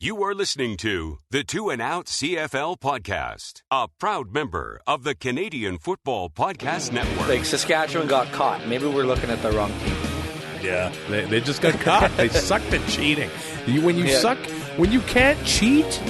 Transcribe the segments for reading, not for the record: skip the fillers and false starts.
You are listening to the Two and Out CFL podcast, a proud member of the Canadian Football Podcast Network. Like Saskatchewan got caught. Maybe we're looking at the wrong team. Yeah, they just got caught. They sucked at cheating. When you can't cheat,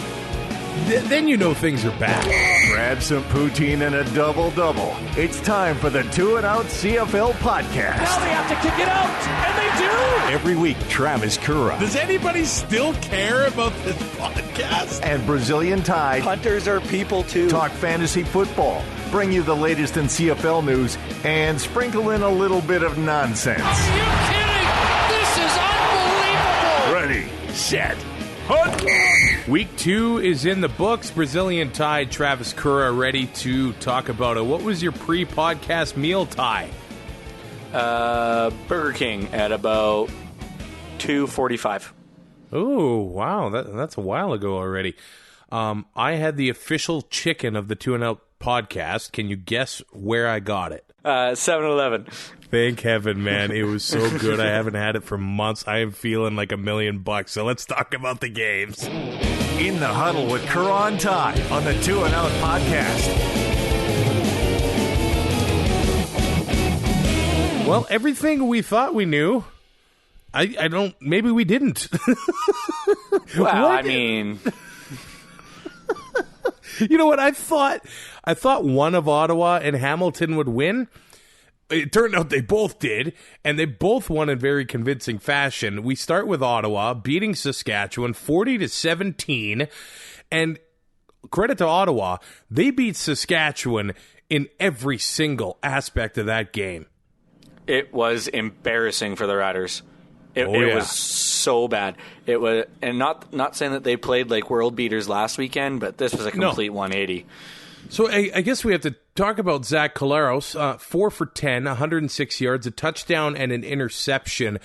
then you know things are bad. Grab some poutine and a double-double. It's time for the Two and Out CFL podcast. Now they have to kick it out, and they do! Every week, Travis Currah. Does anybody still care about this podcast? And Brazilian Ty. Hunters are people, too. Talk fantasy football, bring you the latest in CFL news, and sprinkle in a little bit of nonsense. Are you kidding? This is unbelievable! Ready, set, hunt! Week 2 is in the books. Brazilian Ty, Travis Currah, ready to talk about it. What was your pre-podcast meal, Ty? Burger King at about 2:45. Oh, wow. That's a while ago already. I had the official chicken of the Two and Out podcast. Can you guess where I got it? 7-Eleven. Thank heaven, man. It was so good. I haven't had it for months. I am feeling like $1 million. So let's talk about the games. In the Huddle with Currah and Ty on the Two and Out podcast. Well, everything we thought we knew, maybe we didn't. Well, I mean... You know what? I thought one of Ottawa and Hamilton would win. It turned out they both did, and they both won in very convincing fashion. We start with Ottawa beating Saskatchewan 40-17, and credit to Ottawa, they beat Saskatchewan in every single aspect of that game. It was embarrassing for the Riders. It was so bad. It was, and not saying that they played like world beaters last weekend, but this was a complete 180. So I guess we have to talk about Zach Collaros, 4 for 10, 106 yards, a touchdown and an interception.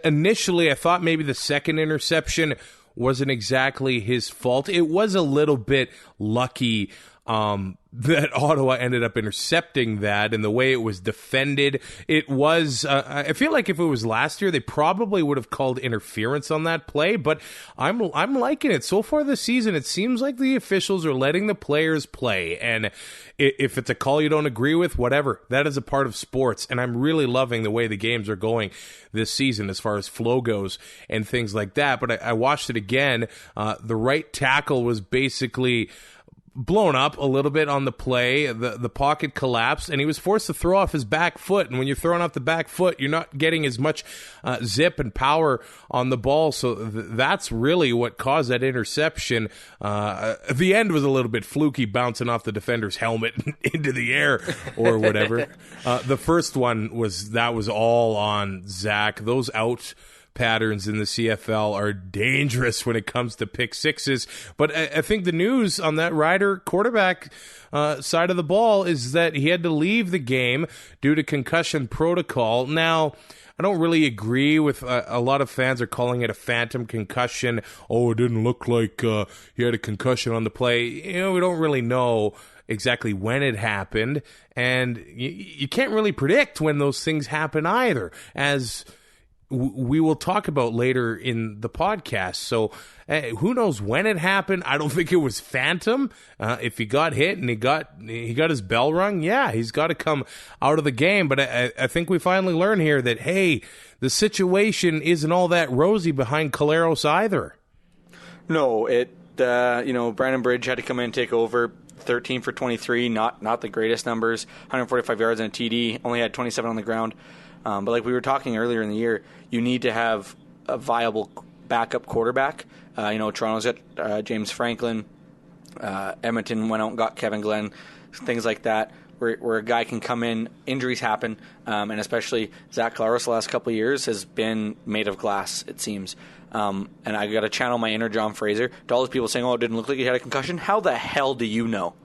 Initially, I thought maybe the second interception wasn't exactly his fault. It was a little bit lucky that Ottawa ended up intercepting that, and the way it was defended. It was, I feel like if it was last year, they probably would have called interference on that play, but I'm liking it. So far this season, it seems like the officials are letting the players play, and if it's a call you don't agree with, whatever, that is a part of sports, and I'm really loving the way the games are going this season as far as flow goes and things like that. But I watched it again. The right tackle was basically blown up a little bit on the play. The pocket collapsed, and he was forced to throw off his back foot. And when you're throwing off the back foot, you're not getting as much zip and power on the ball. So that's really what caused that interception. The end was a little bit fluky, bouncing off the defender's helmet into the air or whatever. The first one was all on Zach. Those out patterns in the CFL are dangerous when it comes to pick sixes. But I think the news on that Rider quarterback side of the ball is that he had to leave the game due to concussion protocol. Now, I don't really agree with a lot of fans are calling it a phantom concussion. Oh, it didn't look like he had a concussion on the play. You know, we don't really know exactly when it happened, and you can't really predict when those things happen either, as we will talk about later in the podcast. So who knows when it happened? I don't think it was phantom. If he got hit and he got his bell rung, yeah, he's got to come out of the game. But I think we finally learn here that, hey, the situation isn't all that rosy behind Collaros either. No, Brandon Bridge had to come in and take over. 13 for 23, not the greatest numbers. 145 yards and a TD. Only had 27 on the ground. But like we were talking earlier in the year, you need to have a viable backup quarterback. Toronto's got James Franklin. Edmonton went out and got Kevin Glenn, things like that, where a guy can come in, injuries happen, and especially Zach Collaros the last couple of years has been made of glass, it seems. And I got to channel my inner John Fraser. To all those people saying, oh, it didn't look like he had a concussion, how the hell do you know?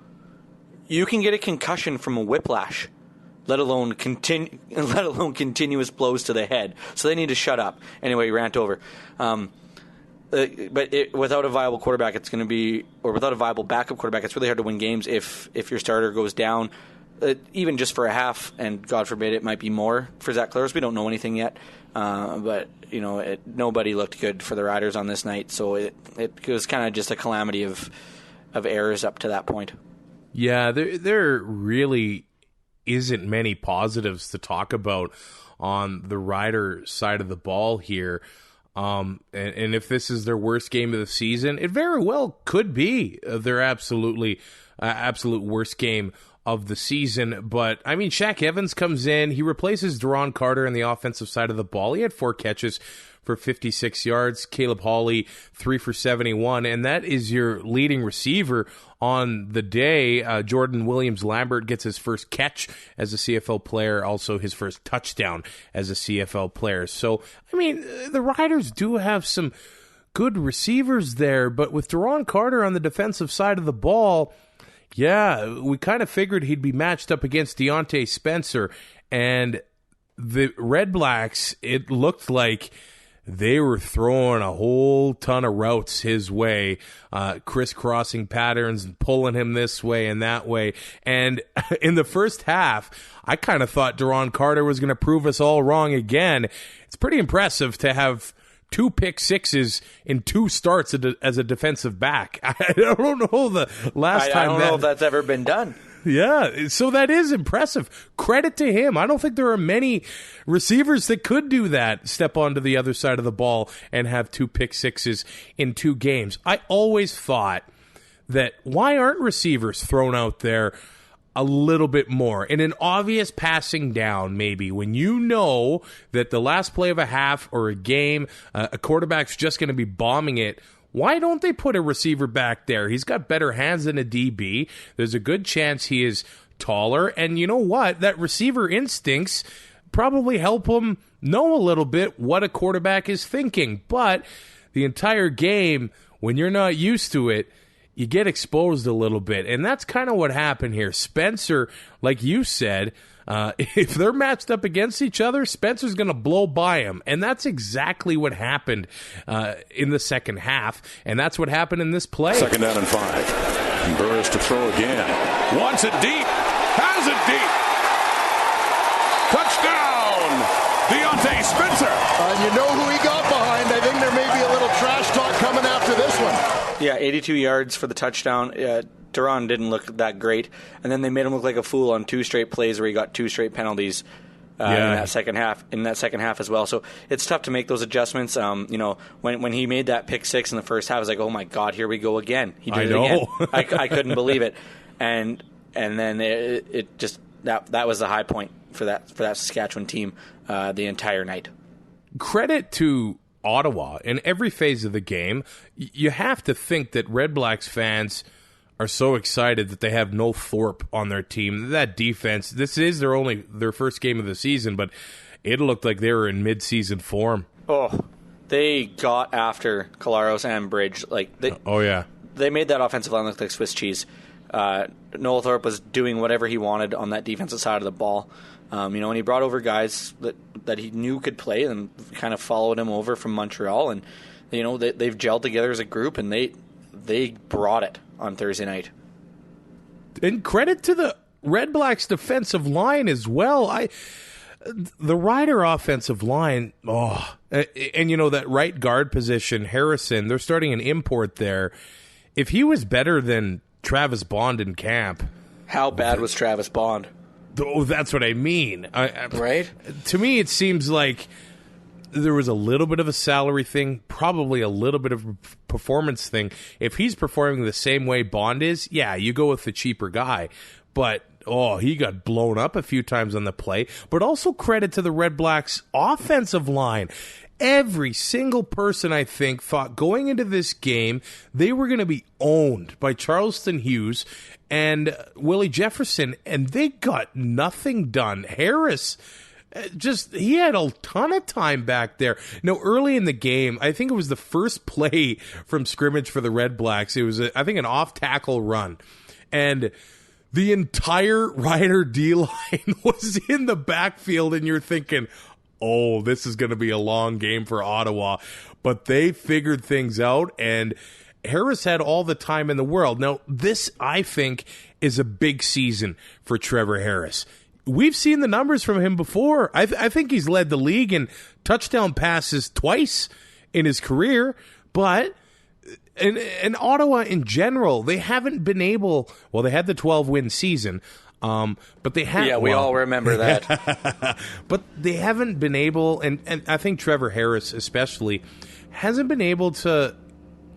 You can get a concussion from a whiplash. Let alone continuous blows to the head. So they need to shut up. Anyway, rant over. Without a viable quarterback, it's going to be, or without a viable backup quarterback, it's really hard to win games if your starter goes down. even just for a half, and God forbid it might be more for Zach Collaros. We don't know anything yet, but nobody looked good for the Riders on this night. So it was kind of just a calamity of errors up to that point. Yeah, there really isn't many positives to talk about on the Rider side of the ball here. And if this is their worst game of the season, it very well could be their absolute worst game of the season. But, I mean, Shaq Evans comes in. He replaces Duron Carter on the offensive side of the ball. He had 4 catches for 56 yards. Caleb Hawley, 3 for 71. And that is your leading receiver on the day. Jordan Williams-Lambert gets his first catch as a CFL player, also his first touchdown as a CFL player. So, I mean, the Riders do have some good receivers there, but with Duron Carter on the defensive side of the ball, yeah, we kind of figured he'd be matched up against Deontay Spencer. And the Red Blacks, it looked like they were throwing a whole ton of routes his way, crisscrossing patterns and pulling him this way and that way. And in the first half, I kind of thought Duron Carter was going to prove us all wrong again. It's pretty impressive to have 2 pick sixes in 2 starts as a defensive back. I don't know the last time. I don't know if that's ever been done. Yeah, so that is impressive. Credit to him. I don't think there are many receivers that could do that, step onto the other side of the ball and have 2 pick sixes in 2 games. I always thought that why aren't receivers thrown out there a little bit more in an obvious passing down, maybe when you know that the last play of a half or a game, a quarterback's just going to be bombing it. Why don't they put a receiver back there? He's got better hands than a DB. There's a good chance he is taller. And you know what? That receiver instincts probably help him know a little bit what a quarterback is thinking. But the entire game, when you're not used to it, you get exposed a little bit. And that's kind of what happened here. Spencer, like you said, if they're matched up against each other, Spencer's going to blow by him. And that's exactly what happened in the second half. And that's what happened in this play. 2nd down and 5. And Burris to throw again. Wants it deep. Has it deep. Touchdown, Deontay Spencer. And you know who he got behind. I think there may be a little trash talk coming after this one. Yeah, 82 yards for the touchdown. Duron didn't look that great, and then they made him look like a fool on 2 straight plays where he got 2 straight penalties in that second half as well. So it's tough to make those adjustments. When he made that pick 6 in the first half, I was like, oh my God, here we go again. He did it again. I couldn't believe it, and then it just that was the high point for that Saskatchewan team the entire night. Credit to Ottawa in every phase of the game. You have to think that Red Blacks fans are so excited that they have no Thorpe on their team. That defense, this is their first game of the season, but it looked like they were in mid-season form. Oh, they got after Collaros and Bridge. They made that offensive line look like Swiss cheese. Noel Thorpe was doing whatever he wanted on that defensive side of the ball. And he brought over guys that he knew could play and kind of followed him over from Montreal. And, they've gelled together as a group, and they brought it on Thursday night. And credit to the Red Blacks defensive line as well. The Rider offensive line, and that right guard position, Harrison, they're starting an import there. If he was better than Travis Bond in camp. How bad was Travis Bond? Oh, that's what I mean. Right? To me, it seems like there was a little bit of a salary thing, probably a little bit of a performance thing. If he's performing the same way Bond is, yeah, you go with the cheaper guy. But, he got blown up a few times on the play. But also credit to the Red Blacks offensive line. Every single person, I think, thought going into this game, they were going to be owned by Charleston Hughes and Willie Jefferson, and they got nothing done. Harris, he had a ton of time back there. Now, early in the game, I think it was the first play from scrimmage for the Red Blacks. It was, I think, an off-tackle run. And the entire Rider D-line was in the backfield, and you're thinking, oh, this is going to be a long game for Ottawa. But they figured things out, and Harris had all the time in the world. Now, this, I think, is a big season for Trevor Harris. We've seen the numbers from him before. I think he's led the league in touchdown passes twice in his career, but in Ottawa in general, they haven't been able, well, they had the 12-win season, but they have. Yeah, we all remember that. But they haven't been able, and I think Trevor Harris especially, hasn't been able to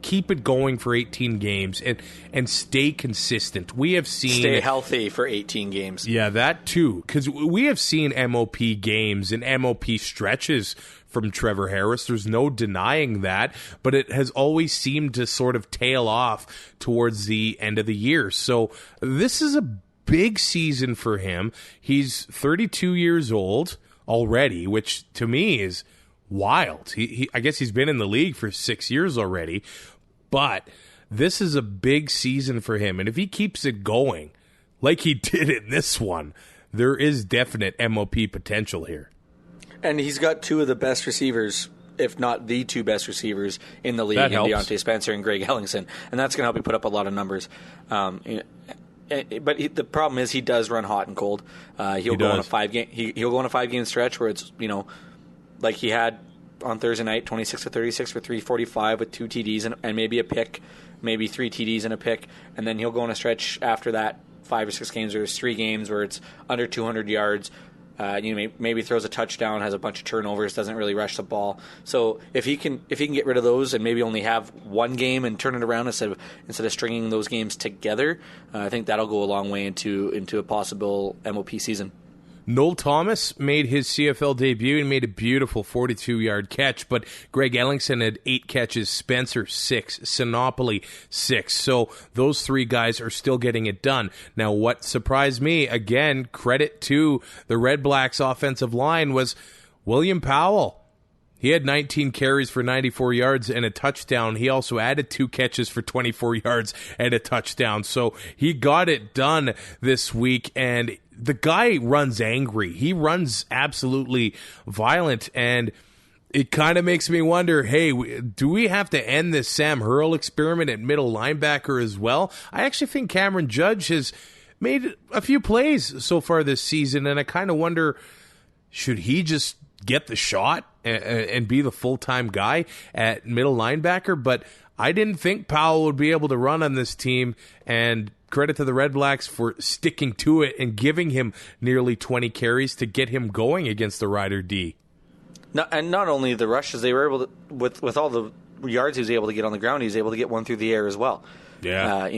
keep it going for 18 games and stay consistent. We have seen... Stay healthy for 18 games. Yeah, that too. Because we have seen MOP games and MOP stretches from Trevor Harris. There's no denying that. But it has always seemed to sort of tail off towards the end of the year. So this is a big season for him. He's 32 years old already, which to me is wild. I guess he's been in the league for 6 years already, but this is a big season for him. And if he keeps it going like he did in this one, there is definite MOP potential here. And he's got two of the best receivers, if not the two best receivers in the league, in Deontay Spencer and Greg Ellingson. And that's going to help you put up a lot of numbers. But the problem is he does run hot and cold. He'll go on a 5-game stretch where it's, like he had on Thursday night, 26 to 36 for 345 with 2 TDs and maybe a pick, maybe 3 TDs and a pick, and then he'll go on a stretch after that, 5 or 6 games, or 3 games where it's under 200 yards. Maybe throws a touchdown, has a bunch of turnovers, doesn't really rush the ball. So if he can get rid of those and maybe only have one game and turn it around instead of stringing those games together, I think that'll go a long way into a possible MOP season. Noel Thomas made his CFL debut and made a beautiful 42-yard catch, but Greg Ellingson had 8 catches, Spencer 6, Sinopoli 6. So those 3 guys are still getting it done. Now, what surprised me, again, credit to the Red Blacks offensive line, was William Powell. He had 19 carries for 94 yards and a touchdown. He also added 2 catches for 24 yards and a touchdown. So he got it done this week, and the guy runs angry. He runs absolutely violent, and it kind of makes me wonder, hey, do we have to end this Sam Hurl experiment at middle linebacker as well? I actually think Cameron Judge has made a few plays so far this season, and I kind of wonder, should he just get the shot and be the full-time guy at middle linebacker? But I didn't think Powell would be able to run on this team, and credit to the Red Blacks for sticking to it and giving him nearly 20 carries to get him going against the Rider D. And not only the rushes, they were able to, with all the yards he was able to get on the ground, he was able to get one through the air as well. Yeah.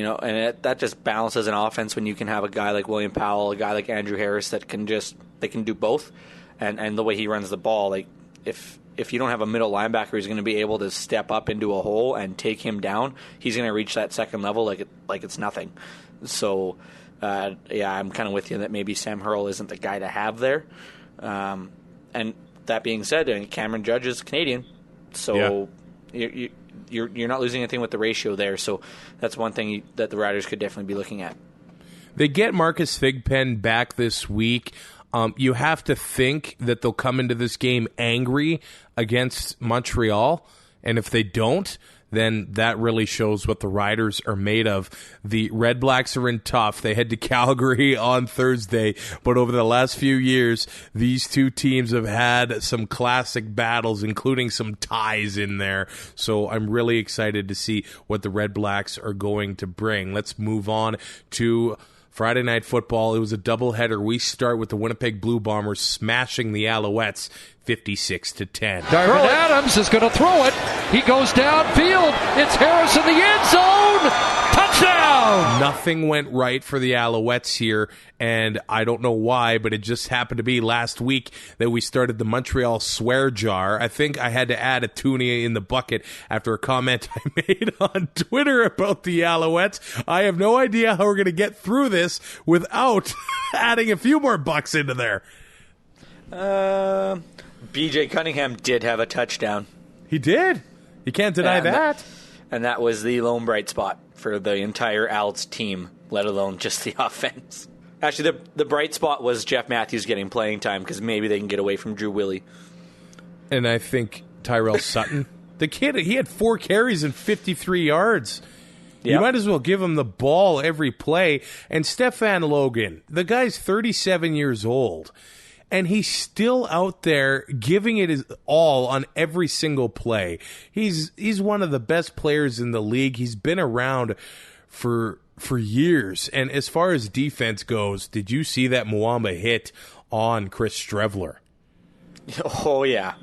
That just balances an offense when you can have a guy like William Powell, a guy like Andrew Harris that can do both. And the way he runs the ball, like if you don't have a middle linebacker who's going to be able to step up into a hole and take him down, he's going to reach that second level like it's nothing. So, I'm kind of with you that maybe Sam Hurl isn't the guy to have there. And that being said, Cameron Judge is Canadian, so you're not losing anything with the ratio there. So that's one thing that the Riders could definitely be looking at. They get Marcus Thigpen back this week. You have to think that they'll come into this game angry against Montreal, and if they don't, then that really shows what the Riders are made of. The Red Blacks are in tough. They head to Calgary on Thursday, but over the last few years, these two teams have had some classic battles, including some ties in there. So I'm really excited to see what the Red Blacks are going to bring. Let's move on to Friday Night Football. It was a doubleheader. We start with the Winnipeg Blue Bombers smashing the Alouettes 56-10. Darvin Adams is going to throw it. He goes downfield. It's Harris in the end zone. Touchdown! Nothing went right for the Alouettes here, and I don't know why, but it just happened to be last week that we started the Montreal swear jar. I think I had to add a tuna in the bucket after a comment I made on Twitter about the Alouettes. I have no idea how we're going to get through this without adding a few more bucks into there. BJ Cunningham did have a touchdown. He did. You can't deny that. And that was the lone bright spot for the entire Als team, let alone just the offense. Actually, the bright spot was Jeff Matthews getting playing time because maybe they can get away from Drew Willie. And I think Tyrell Sutton The kid, he had 4 carries and 53 yards. Yep. You might as well give him the ball every play. And Stefan Logan, the guy's 37 years old, and he's still out there giving it his all on every single play. He's one of the best players in the league. He's been around for years. And as far as defense goes, did you see that Muamba hit on Chris Strevler? Oh, yeah.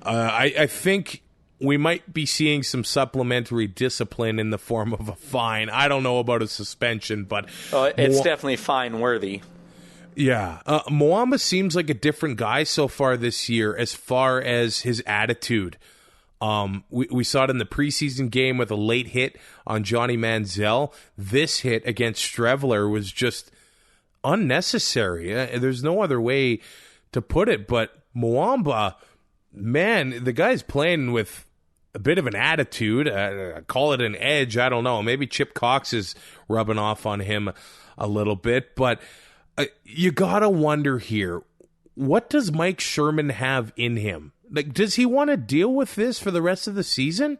I think we might be seeing some supplementary discipline in the form of a fine. I don't know about a suspension, but... it's definitely fine-worthy. Yeah. Muamba seems like a different guy so far this year as far as his attitude. We saw it in the preseason game with a late hit on Johnny Manziel. This hit against Strevler was just unnecessary. There's no other way to put it, but Muamba, man, the guy's playing with a bit of an attitude. Call it an edge. I don't know. Maybe Chip Cox is rubbing off on him a little bit. But you got to wonder here, what does Mike Sherman have in him? Like, does he want to deal with this for the rest of the season?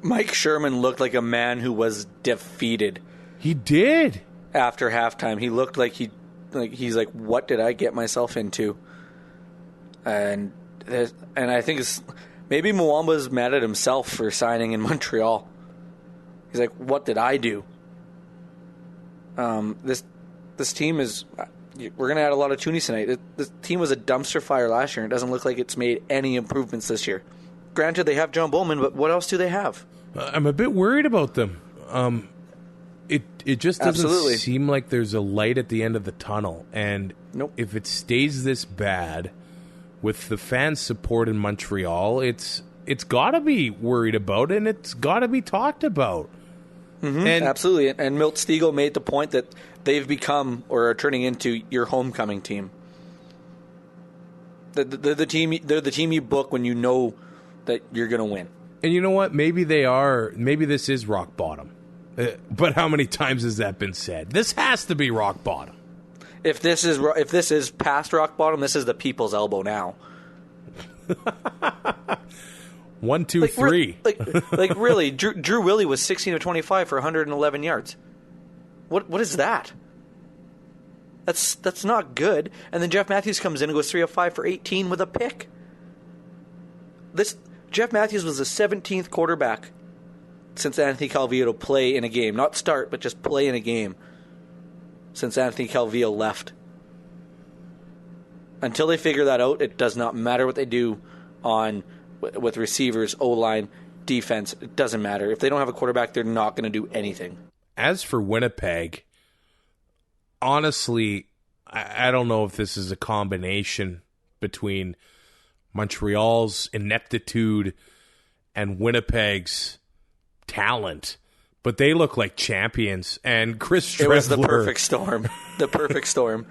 Mike Sherman looked like a man who was defeated. He did. After halftime, he looked like he's like, what did I get myself into? And I think it's... Maybe Muamba's mad at himself for signing in Montreal. He's like, what did I do? This team is... We're going to add a lot of toonies tonight. This team was a dumpster fire last year, and it doesn't look like it's made any improvements this year. Granted, they have John Bowman, but what else do they have? I'm a bit worried about them. It just doesn't seem like there's a light at the end of the tunnel. And if it stays this bad... with the fans' support in Montreal, it's got to be worried about, and it's got to be talked about. Mm-hmm, absolutely. And Milt Stegall made the point that they've become, or are turning into, your homecoming team. They're the team you book when you know that you're going to win. And you know what? Maybe they are. Maybe this is rock bottom. But how many times has that been said? This has to be rock bottom. If this is past rock bottom, this is the people's elbow now. 1, 2, 3. Like really, Drew Willie was 16 of 25 for 111 yards. What is that? That's not good. And then Jeff Matthews comes in and goes 3 of 5 for 18 with a pick. Jeff Matthews was the 17th quarterback since Anthony Calvillo to play in a game, not start, but just play in a game. Since Anthony Calvillo left. Until they figure that out, it does not matter what they do with receivers, O-line, defense. It doesn't matter. If they don't have a quarterback, they're not going to do anything. As for Winnipeg, honestly, I don't know if this is a combination between Montreal's ineptitude and Winnipeg's talent. But they look like champions, and Chris Strevler... It was the perfect storm. The perfect storm.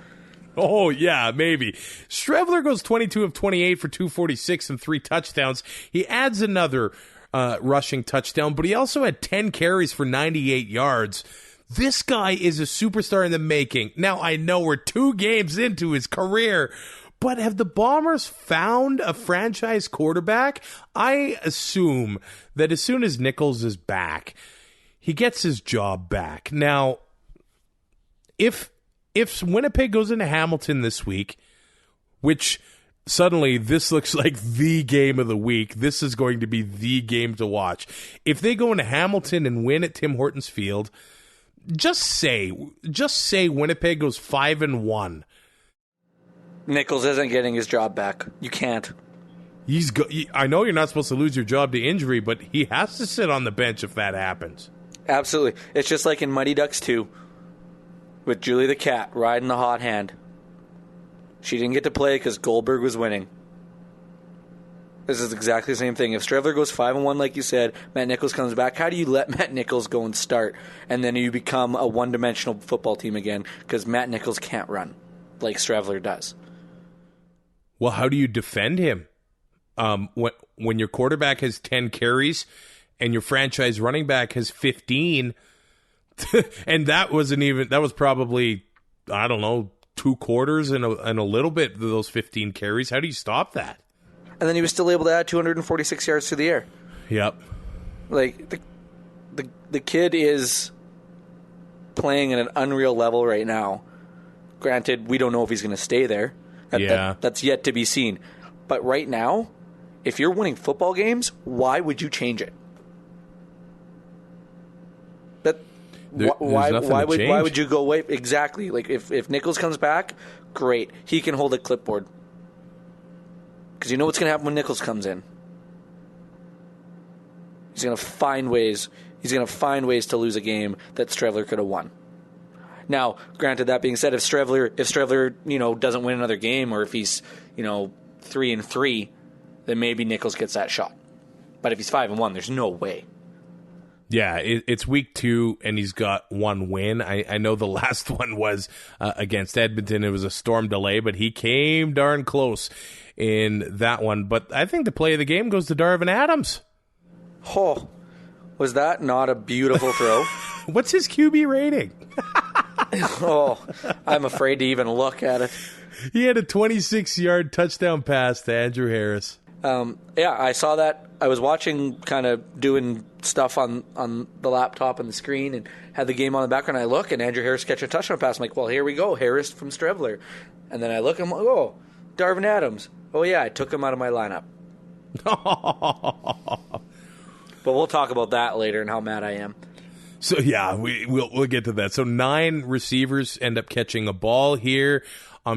Oh, yeah, maybe. Strevler goes 22 of 28 for 246 and 3 touchdowns. He adds another rushing touchdown, but he also had 10 carries for 98 yards. This guy is a superstar in the making. Now, I know we're 2 games into his career, but have the Bombers found a franchise quarterback? I assume that as soon as Nichols is back... he gets his job back. Now, if Winnipeg goes into Hamilton this week, which suddenly this looks like the game of the week, this is going to be the game to watch. If they go into Hamilton and win at Tim Hortons Field, just say Winnipeg goes 5-1. Nichols isn't getting his job back. You can't. I know you're not supposed to lose your job to injury, but he has to sit on the bench if that happens. Absolutely. It's just like in Mighty Ducks 2 with Julie the Cat riding the hot hand. She didn't get to play because Goldberg was winning. This is exactly the same thing. If Strevler goes 5-1, like you said, Matt Nichols comes back, how do you let Matt Nichols go and start? And then you become a one-dimensional football team again because Matt Nichols can't run like Strevler does. Well, how do you defend him? When your quarterback has 10 carries and your franchise running back has 15, and that was probably, I don't know, 2 quarters and a little bit of those 15 carries. How do you stop that? And then he was still able to add 246 yards through the air. Yep. Like the kid is playing at an unreal level right now. Granted, we don't know if he's going to stay there. That's yet to be seen. But right now, if you're winning football games, why would you change it? Why would you go away? Exactly. Like if Nichols comes back, great. He can hold a clipboard. Because you know what's going to happen when Nichols comes in. He's going to find ways. He's going to find ways to lose a game that Strevler could have won. Now, granted, that being said, if Strevler, doesn't win another game, or if he's, 3-3, then maybe Nichols gets that shot. But if he's 5-1, there's no way. Yeah, it's week 2, and he's got one win. I know the last one was against Edmonton. It was a storm delay, but he came darn close in that one. But I think the play of the game goes to Darvin Adams. Oh, was that not a beautiful throw? What's his QB rating? Oh, I'm afraid to even look at it. He had a 26-yard touchdown pass to Andrew Harris. Yeah, I saw that. I was watching, kind of doing stuff on the laptop and the screen, and had the game on the background. I look, and Andrew Harris catch a touchdown pass. I'm like, well, here we go, Harris from Strevler. And then I look, and I'm like, oh, Darvin Adams. Oh, yeah, I took him out of my lineup. But we'll talk about that later and how mad I am. So, yeah, we'll get to that. So 9 receivers end up catching a ball here.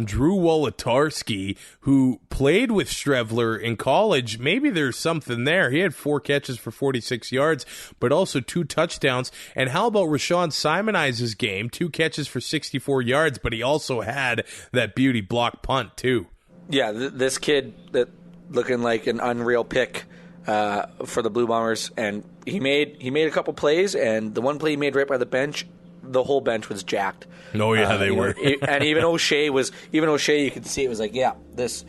Drew Wolodarski, who played with Strevler in college, maybe there's something there. He had 4 catches for 46 yards, but also 2 touchdowns. And how about Rashawn Simoniz's game? 2 catches for 64 yards, but he also had that beauty block punt, too. Yeah, this kid that looking like an unreal pick for the Blue Bombers, and he made a couple plays, and the one play he made right by the bench, the whole bench was jacked. Oh yeah, they were. And even O'Shea, you could see it was like, yeah, this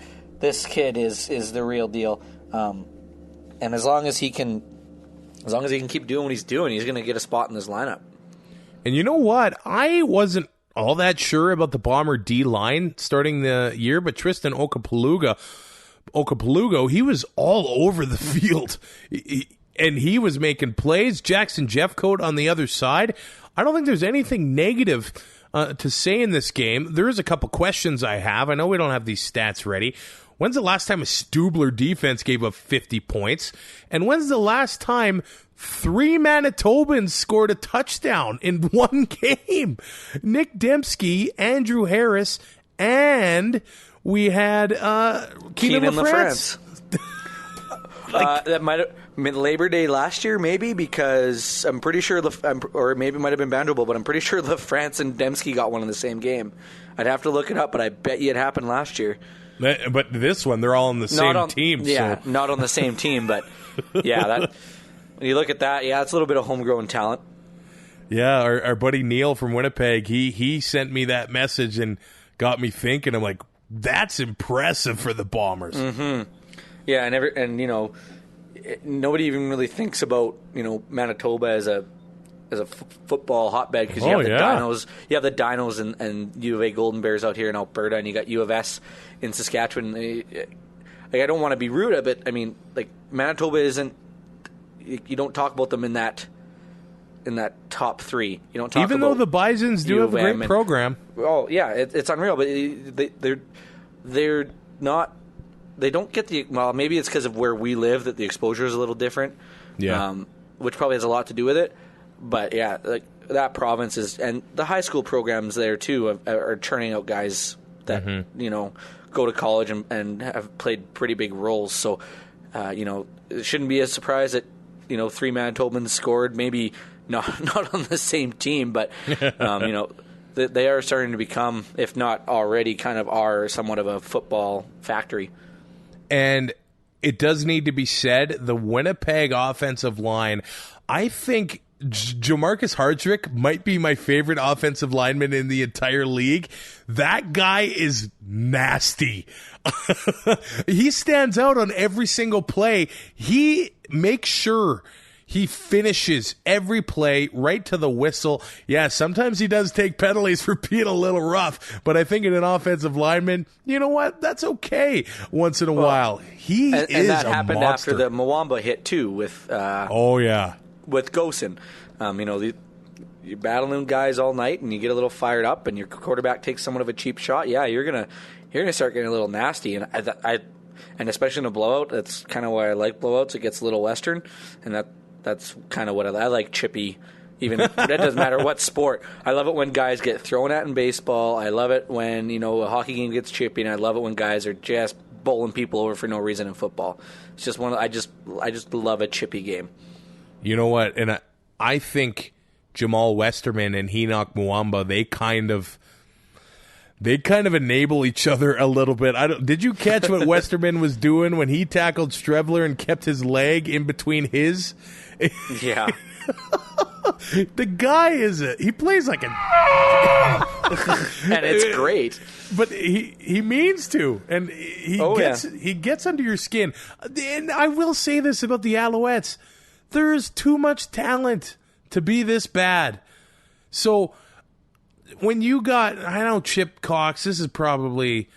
kid is the real deal. And as long as he can keep doing what he's doing, he's going to get a spot in this lineup. And you know what? I wasn't all that sure about the Bomber D-line starting the year, but Tristan Okapulugo, he was all over the field. And he was making plays. Jackson Jeffcoat on the other side. I don't think there's anything negative to say in this game. There is a couple questions I have. I know we don't have these stats ready. When's the last time a Stubler defense gave up 50 points? And when's the last time 3 Manitobans scored a touchdown in one game? Nick Dembski, Andrew Harris, and we had Keenan LaFrance. That might have been Labor Day last year, maybe, because I'm pretty sure, or maybe it might have been Vanderbilt, but I'm pretty sure LaFrance and Dembski got one in the same game. I'd have to look it up, but I bet you it happened last year. But this one, they're all on the same team. Yeah, so. Not on the same team, but yeah, when you look at that, yeah, it's a little bit of homegrown talent. Yeah, our buddy Neil from Winnipeg, he sent me that message and got me thinking. I'm like, that's impressive for the Bombers. Mm-hmm. Yeah, and nobody even really thinks about Manitoba as a football hotbed, because you have the Dinos. You have the Dinos and U of A Golden Bears out here in Alberta, and you got U of S in Saskatchewan. I don't want to be rude, but I mean, like, Manitoba isn't. You don't talk about them in that top 3. You don't talk even about though the Bisons do have a great program. Oh yeah, it's unreal, but they're not. They don't get maybe it's because of where we live that the exposure is a little different. Yeah. Which probably has a lot to do with it. But yeah, like that province is, and the high school programs there too are churning out guys that go to college and have played pretty big roles. So it shouldn't be a surprise that 3 Manitobans scored. Maybe not on the same team, but they are starting to become, if not already, kind of are somewhat of a football factory. And it does need to be said, the Winnipeg offensive line, I think Jamarcus Hardrick might be my favorite offensive lineman in the entire league. That guy is nasty. He stands out on every single play. He makes sure He finishes every play right to the whistle. Yeah, sometimes he does take penalties for being a little rough, but I think in an offensive lineman, you know what? That's okay once in a while. He is and that a happened monster. after the Mwamba hit too with with Gosen. You're battling guys all night, and you get a little fired up, and your quarterback takes somewhat of a cheap shot. Yeah, you're gonna start getting a little nasty, and and especially in a blowout, that's kind of why I like blowouts. It gets a little western, and that's kind of what I like. Chippy, even that doesn't matter what sport. I love it when guys get thrown at in baseball. I love it when a hockey game gets chippy, and I love it when guys are just bowling people over for no reason in football. It's just I just love a chippy game. You know what? And I think Jamal Westerman and Enoch Mwamba, they kind of enable each other a little bit. Did you catch what Westerman was doing when he tackled Strebler and kept his leg in between his? Yeah. The guy he plays like and it's great. But he means to, and he gets under your skin. And I will say this about the Alouettes. There is too much talent to be this bad. So when you got, Chip Cox, this is probably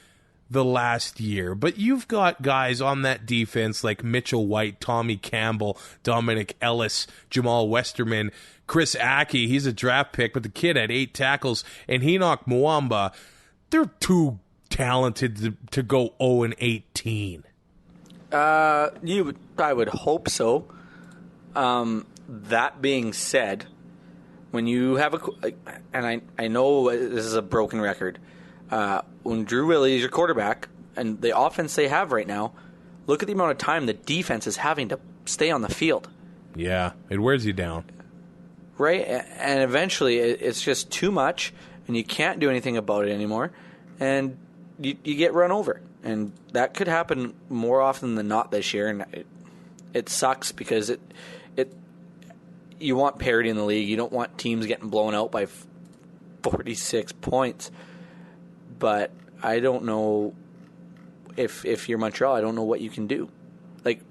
the last year, but you've got guys on that defense like Mitchell White, Tommy Campbell, Dominic Ellis, Jamal Westerman, Chris Aki, he's a draft pick, but the kid had 8 tackles, and Enoch Mwamba, they're too talented to go 0-18. I would hope so. That being said, when you have and I know this is a broken record, when Drew Willie is your quarterback, and the offense they have right now, look at the amount of time the defense is having to stay on the field. Yeah, it wears you down. Right? And eventually it's just too much, and you can't do anything about it anymore, and you get run over. And that could happen more often than not this year, and it sucks because you want parity in the league. You don't want teams getting blown out by 46 points. But I don't know if you're Montreal, I don't know what you can do. Like,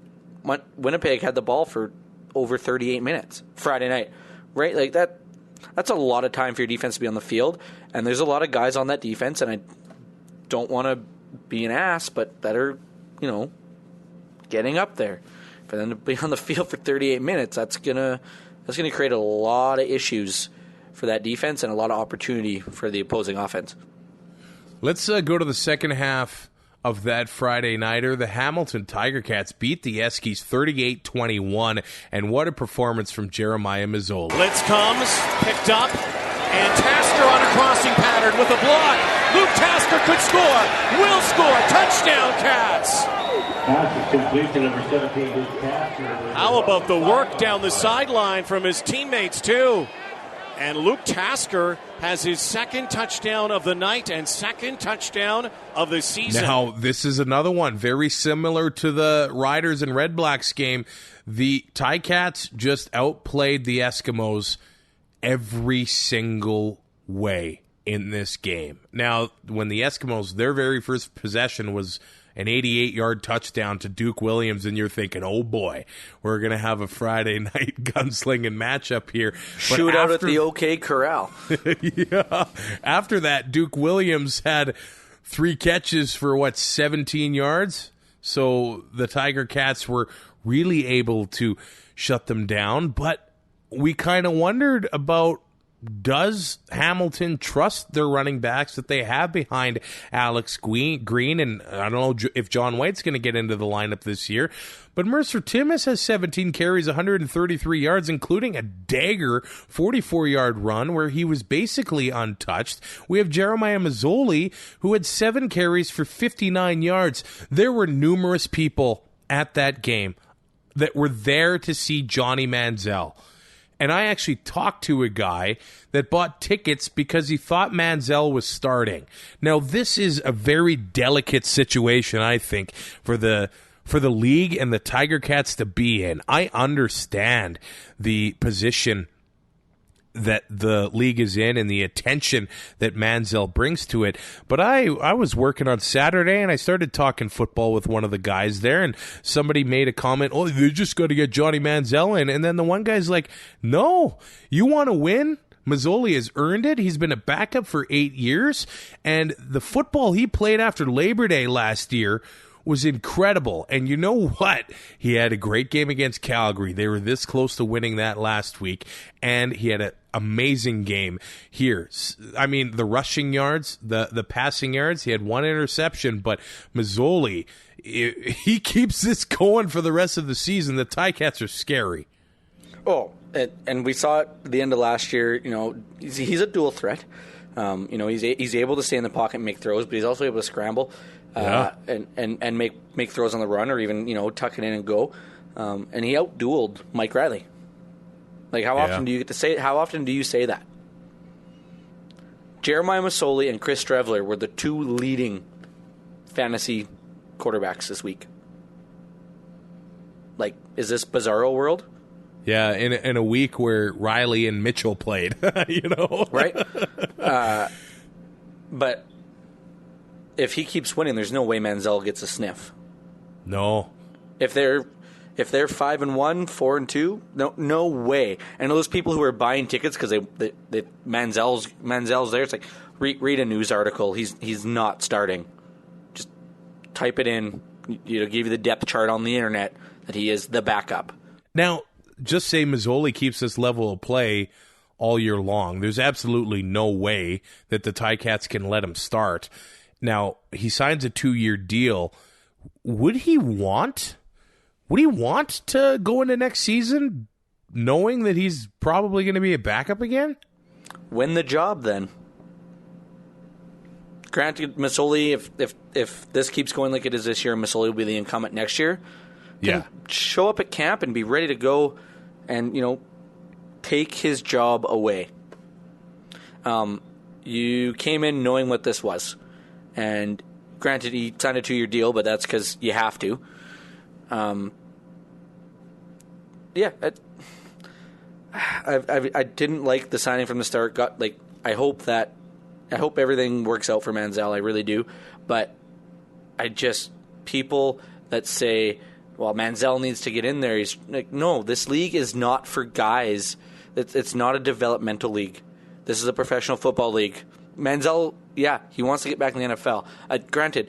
Winnipeg had the ball for over 38 minutes Friday night, right? Like, that's a lot of time for your defense to be on the field, and there's a lot of guys on that defense, and I don't want to be an ass, but that are, getting up there. For them to be on the field for 38 minutes, that's gonna create a lot of issues for that defense and a lot of opportunity for the opposing offense. Let's go to the second half of that Friday nighter. The Hamilton Tiger Cats beat the Eskies 38-21, and what a performance from Jeremiah Mazzoli. Blitz comes, picked up, and Tasker on a crossing pattern with a block. Luke Tasker could score, will score, touchdown Cats! Pass is complete to number 17, Luke Tasker. How about the work down the sideline from his teammates too? And Luke Tasker has his second touchdown of the night and second touchdown of the season. Now, this is another one very similar to the Riders and Red Blacks game. The Ticats just outplayed the Eskimos every single way in this game. Now, when the Eskimos, their very first possession was an 88-yard touchdown to Duke Williams, and you're thinking, oh boy, we're going to have a Friday night gunslinging matchup here. Shootout at the OK Corral. Yeah. After that, Duke Williams had 3 catches for, 17 yards? So the Tiger Cats were really able to shut them down, but we kind of wondered about, does Hamilton trust their running backs that they have behind Alex Green? And I don't know if John White's going to get into the lineup this year. But Mercer Timmis has 17 carries, 133 yards, including a dagger 44-yard run where he was basically untouched. We have Jeremiah Mazzoli, who had 7 carries for 59 yards. There were numerous people at that game that were there to see Johnny Manziel. And I actually talked to a guy that bought tickets because he thought Manziel was starting. Now, this is a very delicate situation, I think, for the league and the Tiger Cats to be in. I understand the position that the league is in and the attention that Manziel brings to it. But I was working on Saturday and I started talking football with one of the guys there, and somebody made a comment, oh, they just got to get Johnny Manziel in. And then the one guy's like, no, you want to win? Mazzoli has earned it. He's been a backup for 8 years, and the football he played after Labor Day last year was incredible. And you know what? He had a great game against Calgary. They were this close to winning that last week, and he had an amazing game here. I mean, the rushing yards, the passing yards, he had one interception, but Mazzoli, he keeps this going for the rest of the season. The Ticats are scary. Oh, and we saw it at the end of last year. You know, he's a dual threat. You know, he's able to stay in the pocket and make throws, but he's also able to scramble. And make throws on the run, or even, you know, tuck it in and go. And he out-dueled Mike Riley. Like, how often do you get to say? How often do you say that? Jeremiah Masoli and Chris Strevler were the two leading fantasy quarterbacks this week. Like, is this bizarro world? Yeah, in a week where Riley and Mitchell played, you know, right? But if he keeps winning, there's no way Manziel gets a sniff. No. If they're 5-1, 4-2, no way. And those people who are buying tickets because they Manziel's there, it's like read a news article. He's not starting. Just type it in. It'll give you the depth chart on the internet that he is the backup. Now, just say Mazzoli keeps this level of play all year long. There's absolutely no way that the Ticats can let him start. Now, he signs a 2-year deal. Would he want to go into next season knowing that he's probably going to be a backup again? Win the job, then. Granted, Masoli, if this keeps going like it is this year, Masoli will be the incumbent next year. Yeah. Show up at camp and be ready to go and, you know, take his job away. You came in knowing what this was. And granted, he signed a 2-year deal, but that's because you have to. I didn't like the signing from the start. I hope everything works out for Manziel. I really do. But people that say, well, Manziel needs to get in there. He's like, no, this league is not for guys. It's not a developmental league. This is a professional football league. Manziel, yeah, he wants to get back in the NFL. Granted,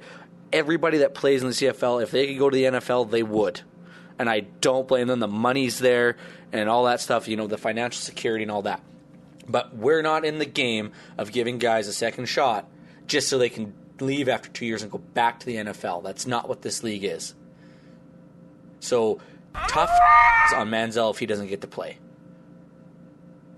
everybody that plays in the CFL, if they could go to the NFL, they would. And I don't blame them. The money's there and all that stuff, you know, the financial security and all that. But we're not in the game of giving guys a second shot just so they can leave after 2 years and go back to the NFL. That's not what this league is. So, tough on Manziel if he doesn't get to play.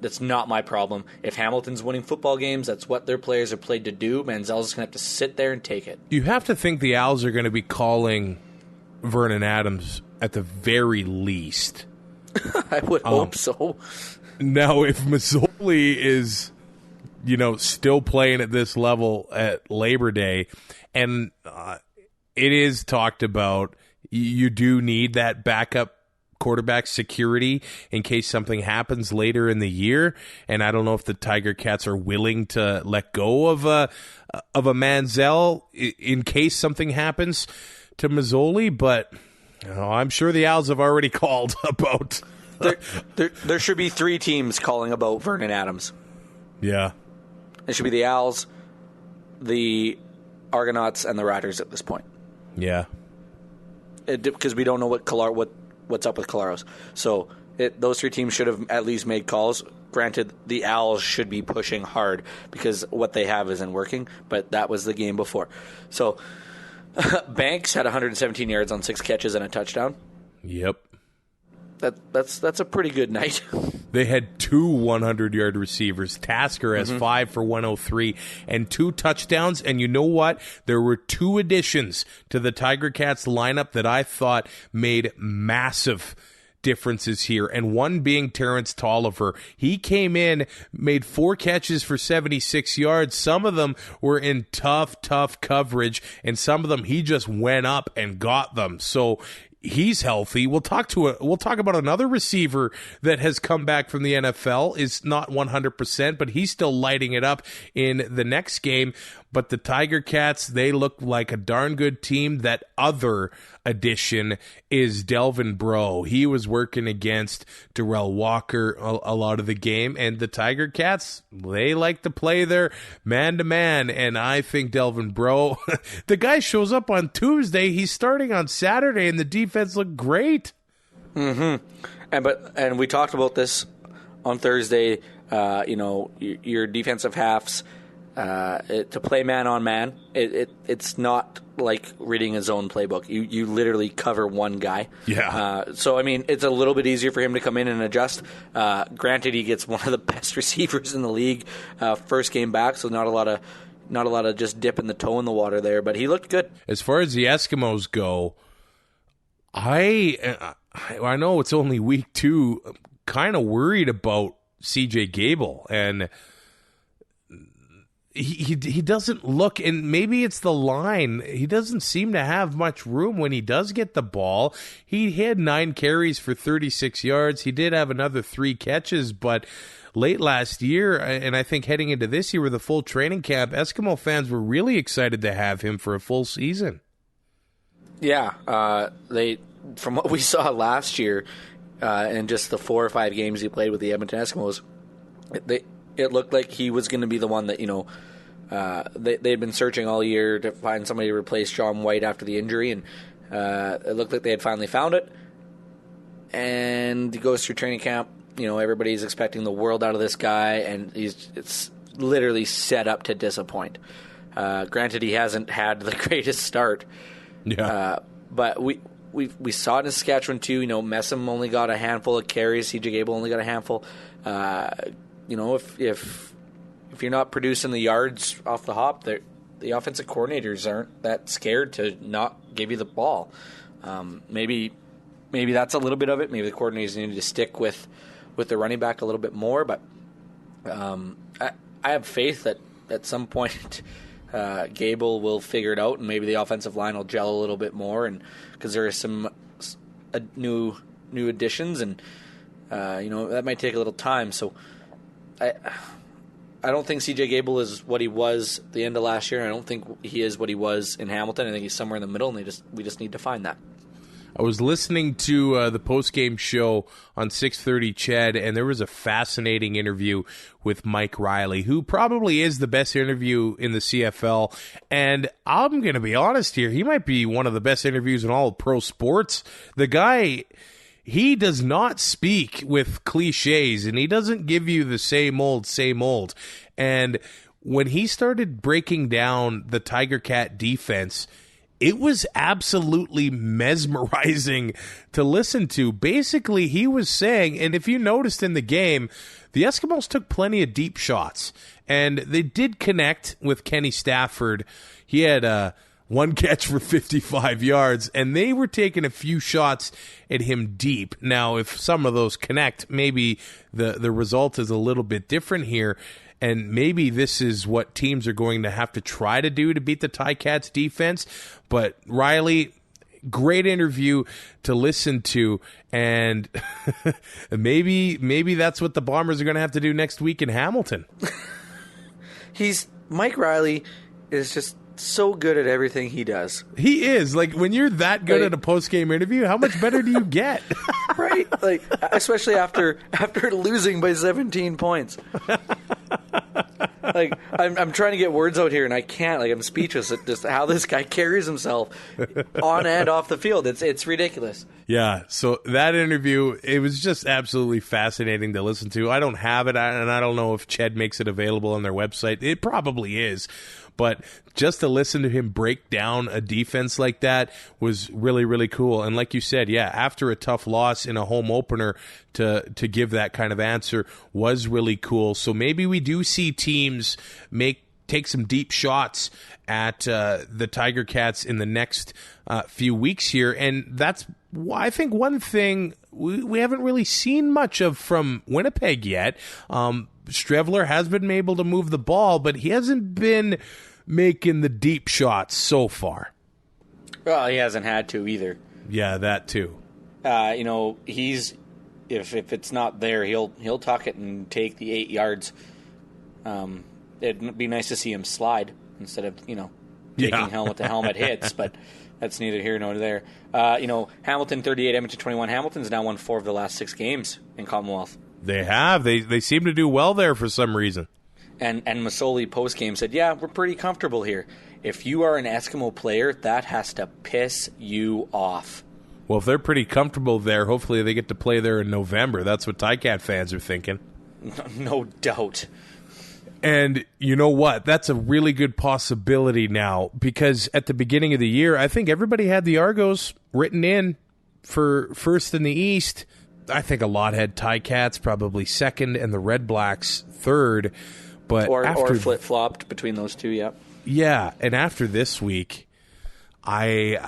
That's not my problem. If Hamilton's winning football games, that's what their players are played to do. Manziel's just going to have to sit there and take it. You have to think the Owls are going to be calling Vernon Adams at the very least. I would hope so. Now, if Mazzoli is, you know, still playing at this level at Labor Day, and it is talked about, you do need that backup quarterback security in case something happens later in the year. And I don't know if the Tiger Cats are willing to let go of a Manziel in case something happens to Mazzoli, but you know, I'm sure the Owls have already called about. There should be 3 teams calling about Vernon Adams. Yeah. It should be the Owls, the Argonauts, and the Riders at this point. Yeah. Because we don't know what's up with Collaros. So those 3 teams should have at least made calls. Granted, the Owls should be pushing hard because what they have isn't working, but that was the game before. So Banks had 117 yards on 6 catches and a touchdown. Yep. That's a pretty good night. They had 2 100-yard receivers. Tasker has 5 for 103 and 2 touchdowns. And you know what? There were 2 additions to the Tiger Cats lineup that I thought made massive differences here, and one being Terrence Tolliver. He came in, made 4 catches for 76 yards. Some of them were in tough coverage, and some of them he just went up and got them. So he's healthy. We'll talk about another receiver that has come back from the NFL, is not 100%, but he's still lighting it up in the next game. But the Tiger Cats, they look like a darn good team. That other addition is Delvin Breaux. He was working against Darrell Walker a lot of the game, and the Tiger Cats, they like to play their man-to-man, and I think Delvin Breaux, the guy shows up on Tuesday, he's starting on Saturday, and the defense looked great. Mm-hmm. And we talked about this on Thursday, your defensive halves, to play man on man, it's not like reading a zone playbook. You literally cover one guy. Yeah. So I mean, it's a little bit easier for him to come in and adjust. Granted, he gets one of the best receivers in the league first game back, so not a lot of just dipping the toe in the water there. But he looked good. As far as the Eskimos go, I know it's only week 2. I'm kind of worried about CJ Gable, and he doesn't look, and maybe it's the line. He doesn't seem to have much room when he does get the ball. He had 9 carries for 36 yards. He did have another 3 catches, but late last year, and I think heading into this year with a full training camp, Eskimo fans were really excited to have him for a full season. Yeah, from what we saw last year, and just the 4 or 5 games he played with the Edmonton Eskimos, it looked like he was going to be the one that, they'd been searching all year to find somebody to replace John White after the injury, and it looked like they had finally found it. And he goes through training camp. Everybody's expecting the world out of this guy, and it's literally set up to disappoint. Granted, he hasn't had the greatest start. Yeah. But we saw it in Saskatchewan too. Messam only got a handful of carries. CJ Gable only got a handful. If you're not producing the yards off the hop, the offensive coordinators aren't that scared to not give you the ball. Maybe that's a little bit of it. Maybe the coordinators need to stick with the running back a little bit more. But I have faith that at some point Gable will figure it out, and maybe the offensive line will gel a little bit more. And because there are some new additions, and that might take a little time. So I don't think CJ Gable is what he was at the end of last year. I don't think he is what he was in Hamilton. I think he's somewhere in the middle, and we just need to find that. I was listening to the post-game show on 630 Ched, and there was a fascinating interview with Mike Riley, who probably is the best interview in the CFL. And I'm going to be honest here, he might be one of the best interviews in all of pro sports. The guy, he does not speak with cliches, and he doesn't give you the same old. And when he started breaking down the Tiger Cat defense, it was absolutely mesmerizing to listen to. Basically, he was saying, and if you noticed in the game, the Eskimos took plenty of deep shots, and they did connect with Kenny Stafford. He had one catch for 55 yards, and they were taking a few shots at him deep. Now, if some of those connect, maybe the result is a little bit different here. And maybe this is what teams are going to have to try to do to beat the Ticats defense. But Riley, great interview to listen to, and maybe that's what the Bombers are going to have to do next week in Hamilton. Mike Riley is just so good at everything he does. He is. Like, when you're that good at a post-game interview, how much better do you get? Right? Like, especially after losing by 17 points. Like, I'm trying to get words out here, and I can't. Like, I'm speechless at just how this guy carries himself on and off the field. It's ridiculous. Yeah, so that interview, it was just absolutely fascinating to listen to. I don't have it, and I don't know if Ched makes it available on their website. It probably is. But just to listen to him break down a defense like that was really, really cool. And like you said, yeah, after a tough loss in a home opener, to give that kind of answer was really cool. So maybe we do see teams take some deep shots at the Tiger Cats in the next few weeks here. And that's, I think, one thing we haven't really seen much of from Winnipeg yet. Strevler has been able to move the ball, but he hasn't been making the deep shots so far. Well, he hasn't had to either. Yeah, that too. He's if it's not there, he'll tuck it and take the 8 yards. It'd be nice to see him slide instead of taking helmet to helmet hits, but that's neither here nor there. Hamilton 38, Edmonton 21. Hamilton's now won 4 of the last 6 games in Commonwealth. They have. They seem to do well there for some reason. And Masoli post-game said, yeah, we're pretty comfortable here. If you are an Eskimo player, that has to piss you off. Well, if they're pretty comfortable there, hopefully they get to play there in November. That's what Ticat fans are thinking. No doubt. And you know what? That's a really good possibility now, because at the beginning of the year, I think everybody had the Argos written in for first in the East. I think a lot had Ticats probably second and the Red Blacks third. But or flip-flopped between those two, yeah. Yeah, and after this week, the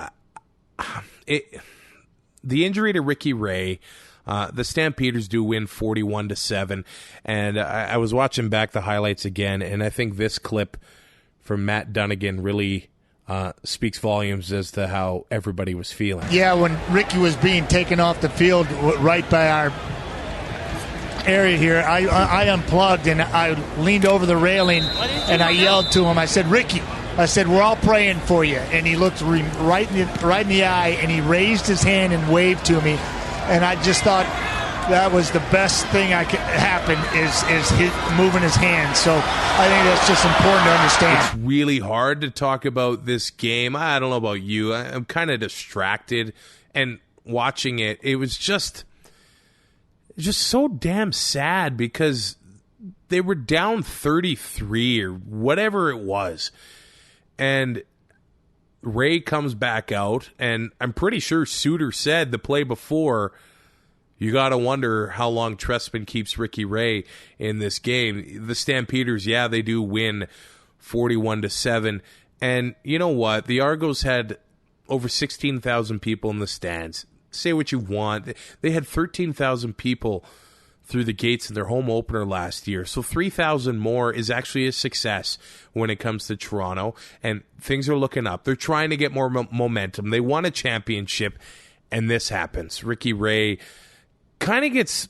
injury to Ricky Ray, the Stampeders do win 41-7, and I was watching back the highlights again, and I think this clip from Matt Dunnigan really speaks volumes as to how everybody was feeling. Yeah, when Ricky was being taken off the field right by our area here, I unplugged and I leaned over the railing and I yelled to him. I said, Ricky, I said, we're all praying for you. And he looked right in the eye and he raised his hand and waved to me. And I just thought that was the best thing that could happen is moving his hand. So I think that's just important to understand. It's really hard to talk about this game. I don't know about you. I'm kind of distracted, and watching it, it was just so damn sad because they were down 33 or whatever it was. And Ray comes back out, and I'm pretty sure Suter said the play before, you got to wonder how long Trestman keeps Ricky Ray in this game. The Stampeders, yeah, they do win 41-7. And you know what? The Argos had over 16,000 people in the stands. Say what you want. They had 13,000 people through the gates in their home opener last year. So 3,000 more is actually a success when it comes to Toronto. And things are looking up. They're trying to get more momentum. They won a championship, and this happens. Ricky Ray kind of gets,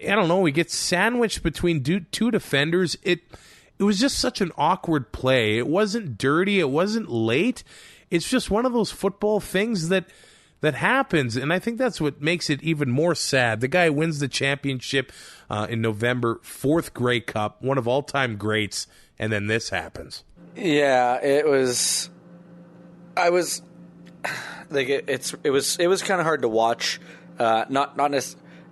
I don't know, he gets sandwiched between two defenders. It was just such an awkward play. It wasn't dirty. It wasn't late. It's just one of those football things that happens, and I think that's what makes it even more sad. The guy wins the championship in November, 4th Grey Cup, one of all-time greats, and then this happens. Yeah, it was. I was like, it was kind of hard to watch. Not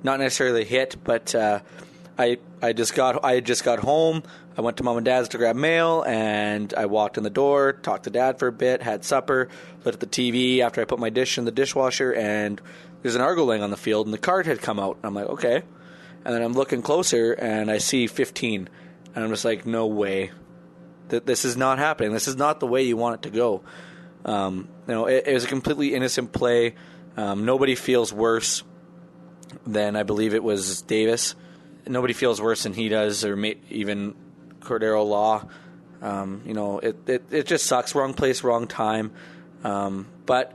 necessarily hit, but I just got home. I went to Mom and Dad's to grab mail, and I walked in the door, talked to Dad for a bit, had supper, looked at the TV after I put my dish in the dishwasher, and there's an Argo laying on the field, and the card had come out. I'm like, okay. And then I'm looking closer, and I see 15, and I'm just like, no way. This is not happening. This is not the way you want it to go. It was a completely innocent play. Nobody feels worse than, I believe it was Davis. Nobody feels worse than he does, or even Cordero Law. It just sucks. Wrong place, wrong time. But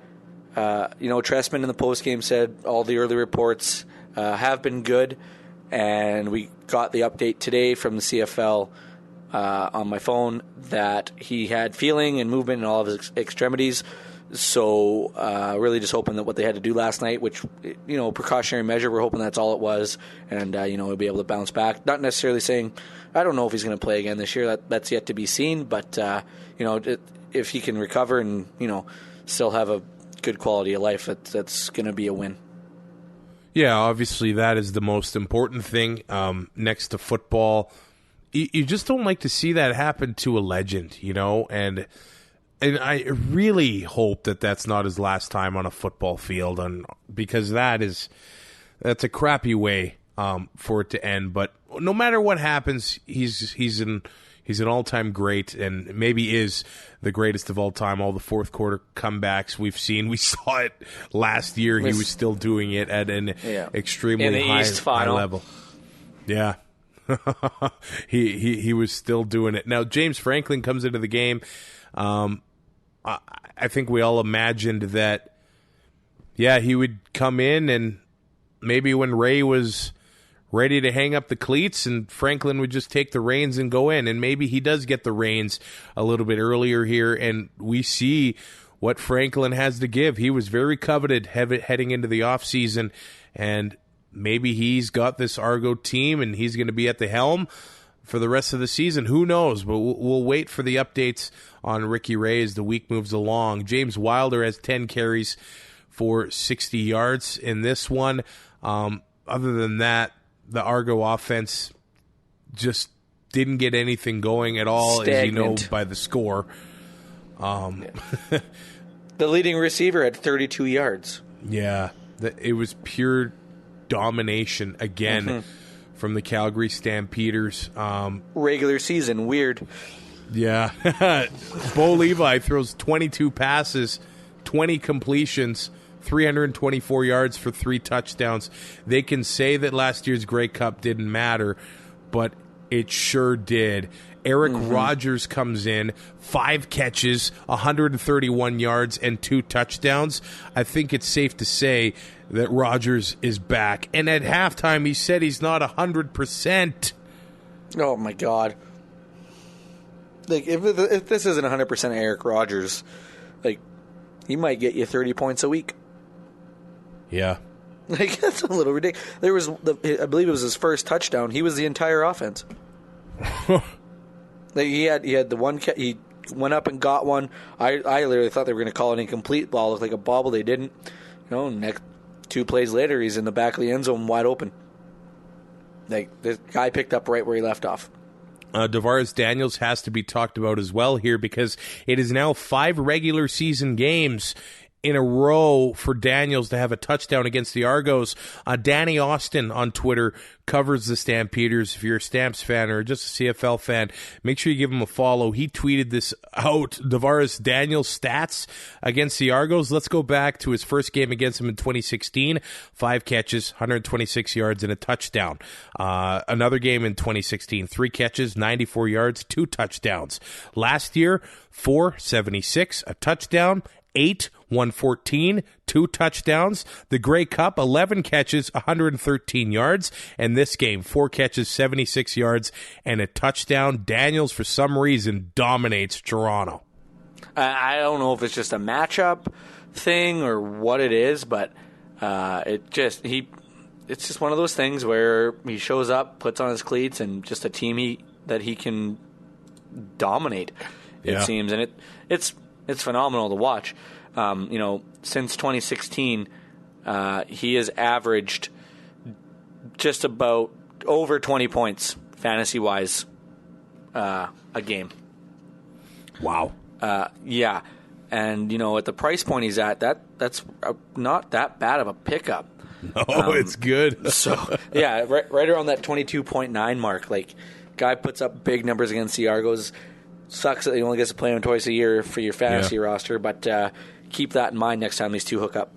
Trestman in the postgame said all the early reports have been good, and we got the update today from the CFL on my phone that he had feeling and movement in all of his extremities. So really just hoping that what they had to do last night, which, precautionary measure, we're hoping that's all it was, and, he'll be able to bounce back. Not necessarily saying, I don't know if he's going to play again this year. That's yet to be seen, but, if he can recover and, still have a good quality of life, that's going to be a win. Yeah, obviously that is the most important thing next to football. You just don't like to see that happen to a legend, and I really hope that that's not his last time on a football field, because that's a crappy way for it to end. But no matter what happens, he's an all-time great, and maybe is the greatest of all time. All the fourth quarter comebacks we've seen, we saw it last year. He was still doing it at an extremely high level. Yeah. he was still doing it. Now James Franklin comes into the game. I think we all imagined that Yeah, he would come in, and maybe when Ray was ready to hang up the cleats, and Franklin would just take the reins and go in. And maybe he does get the reins a little bit earlier here, and we see what Franklin has to give. He was very coveted heading into the offseason, and maybe he's got this Argo team, and he's going to be at the helm for the rest of the season. Who knows? But we'll wait for the updates on Ricky Ray as the week moves along. James Wilder has 10 carries for 60 yards in this one. Other than that, the Argo offense just didn't get anything going at all, Stagnant. as you know by the score. The leading receiver had 32 yards. Yeah, it was pure domination again from the Calgary Stampeders. Regular season, weird. Yeah. Bo Levi throws 22 passes, 20 completions, 324 yards for 3 touchdowns. They can say that last year's Grey Cup didn't matter, but it sure did. Eric Rogers comes in, 5 catches, 131 yards, and 2 touchdowns. I think it's safe to say that Rogers is back. And at halftime, he said he's not 100%. Oh, my God. Like, if this isn't 100% Eric Rogers, like, he might get you 30 points a week. Yeah. Like, that's a little ridiculous. I believe it was his first touchdown. He was the entire offense. Like, he had the one. He went up and got one. I literally thought they were going to call it incomplete ball. It looked like a bobble. They didn't. Next 2 plays later, he's in the back of the end zone, wide open. Like, this guy picked up right where he left off. Devaris Daniels has to be talked about as well here, because it is now 5 regular season games in a row for Daniels to have a touchdown against the Argos. Danny Austin on Twitter covers the Stampeders. If you're a Stamps fan or just a CFL fan, make sure you give him a follow. He tweeted this out, Devaris Daniels stats against the Argos. Let's go back to his first game against them in 2016. 5 catches, 126 yards, and a touchdown. Another game in 2016, 3 catches, 94 yards, 2 touchdowns. Last year, 476, a touchdown, 8, 114, 2 touchdowns. The Grey Cup, 11 catches, 113 yards. And this game, 4 catches, 76 yards, and a touchdown. Daniels, for some reason, dominates Toronto. I don't know if it's just a matchup thing or what it is, but it's just one of those things where he shows up, puts on his cleats, and just a team that he can dominate, it seems. And it's phenomenal to watch. Since 2016, he has averaged just about over 20 points fantasy-wise a game. Wow. Yeah. And, at the price point he's at, that's not that bad of a pickup. Oh, it's good. So, yeah, right around that 22.9 mark. Like, guy puts up big numbers against the Argos. Sucks that he only gets to play him twice a year for your fantasy roster, but keep that in mind next time these two hook up.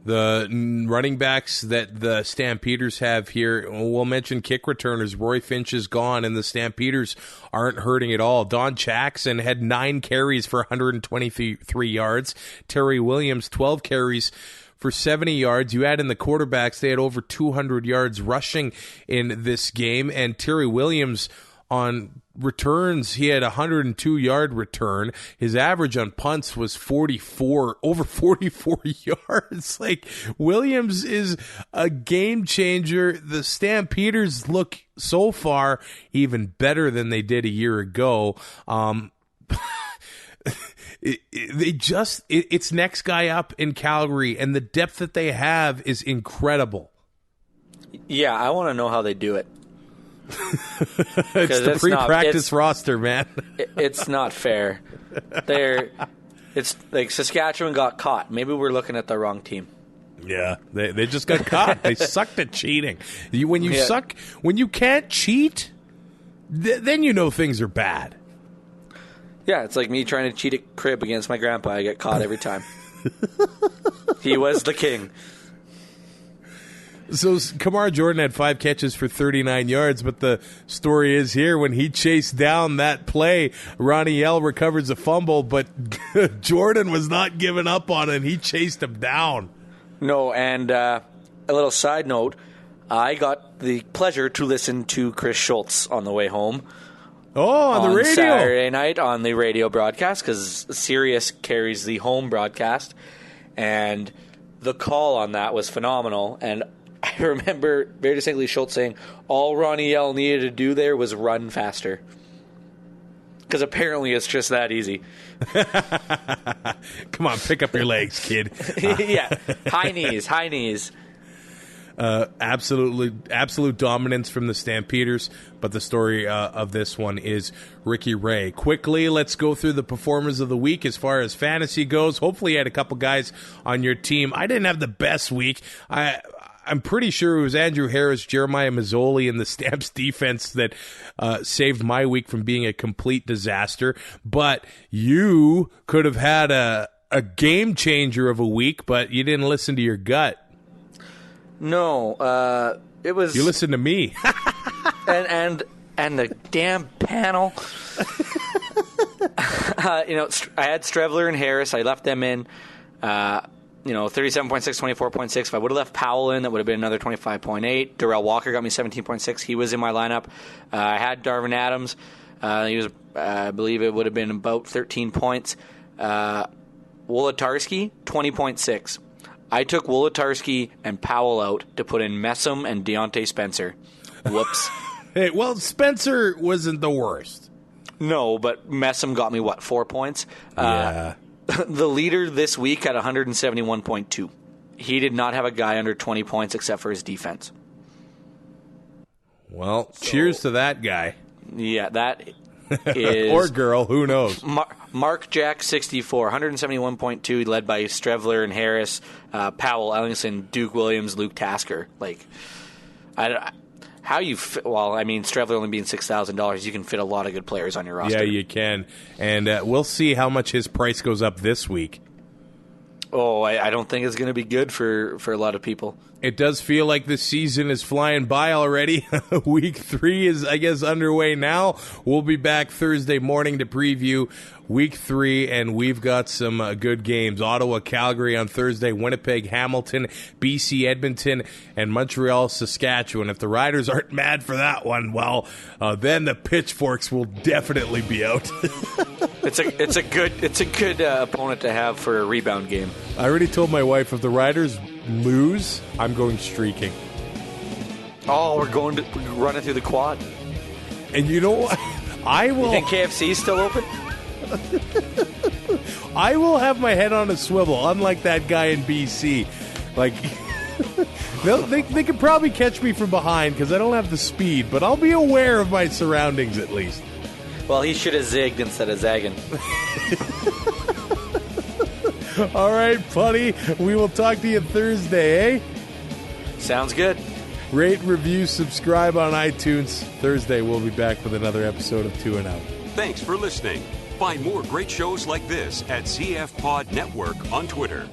The running backs that the Stampeders have here, we'll mention kick returners. Roy Finch is gone, and the Stampeders aren't hurting at all. Don Jackson had 9 carries for 123 yards. Terry Williams, 12 carries for 70 yards. You add in the quarterbacks, they had over 200 yards rushing in this game, and Terry Williams on returns, he had a 102-yard return. His average on punts was over 44 yards. Like, Williams is a game changer. The Stampeders look so far even better than they did a year ago. It's next guy up in Calgary, and the depth that they have is incredible. Yeah, I want to know how they do it. It's the pre-practice roster, man. It's not fair. It's like Saskatchewan got caught. Maybe we're looking at the wrong team. Yeah, they just got caught. They sucked at cheating. When you can't cheat, then you know things are bad. Yeah, it's like me trying to cheat at crib against my grandpa. I get caught every time. He was the king. So Kamar Jordan had 5 catches for 39 yards, but the story is here, when he chased down that play, Ronnie Yell recovers a fumble, but Jordan was not giving up on it. He chased him down. No, and a little side note, I got the pleasure to listen to Chris Schultz on the way home. Oh, on the radio. Saturday night on the radio broadcast, because Sirius carries the home broadcast, and the call on that was phenomenal. And I remember very distinctly Schultz saying, all Ronnie L needed to do there was run faster. Because apparently it's just that easy. Come on, pick up your legs, kid. Yeah, high knees. Absolute dominance from the Stampeders, but the story of this one is Ricky Ray. Quickly, let's go through the performers of the week as far as fantasy goes. Hopefully you had a couple guys on your team. I didn't have the best week. I'm pretty sure it was Andrew Harris, Jeremiah Mazzoli, and the Stamps defense that saved my week from being a complete disaster. But you could have had a game changer of a week, but you didn't listen to your gut. No, it was... You listened to me. and the damn panel. I had Strevler and Harris. I left them in. 37.6, 24.6. If I would have left Powell in, that would have been another 25.8. Darrell Walker got me 17.6. He was in my lineup. I had Darvin Adams. He was, I believe it would have been about 13 points. Wolodarski, 20.6. I took Wolodarski and Powell out to put in Messam and Deontay Spencer. Whoops. Hey, well, Spencer wasn't the worst. No, but Messam got me, 4 points? Yeah. The leader this week had 171.2. He did not have a guy under 20 points except for his defense. Well, cheers to that guy. Yeah, that is... Or girl, who knows? Mark Jack, 64, 171.2, led by Strevler and Harris, Powell, Ellingson, Duke Williams, Luke Tasker. Strevler only being $6,000, you can fit a lot of good players on your roster. Yeah, you can. And we'll see how much his price goes up this week. Oh, I don't think it's going to be good for a lot of people. It does feel like the season is flying by already. Week 3 is, I guess, underway now. We'll be back Thursday morning to preview Week 3, and we've got some good games. Ottawa, Calgary on Thursday, Winnipeg, Hamilton, BC, Edmonton, and Montreal, Saskatchewan. If the Riders aren't mad for that one, well, then the pitchforks will definitely be out. It's a good opponent to have for a rebound game. I already told my wife if the Riders lose, I'm going streaking. Oh, we're running through the quad. And you know what? I will. You think KFC's still open? I will have my head on a swivel, unlike that guy in BC. They could probably catch me from behind because I don't have the speed, but I'll be aware of my surroundings at least. Well, he should have zigged instead of zagging. All right, buddy. We will talk to you Thursday, eh? Sounds good. Rate, review, subscribe on iTunes. Thursday, we'll be back with another episode of 2 and Out. Thanks for listening. Find more great shows like this at CF Pod Network on Twitter.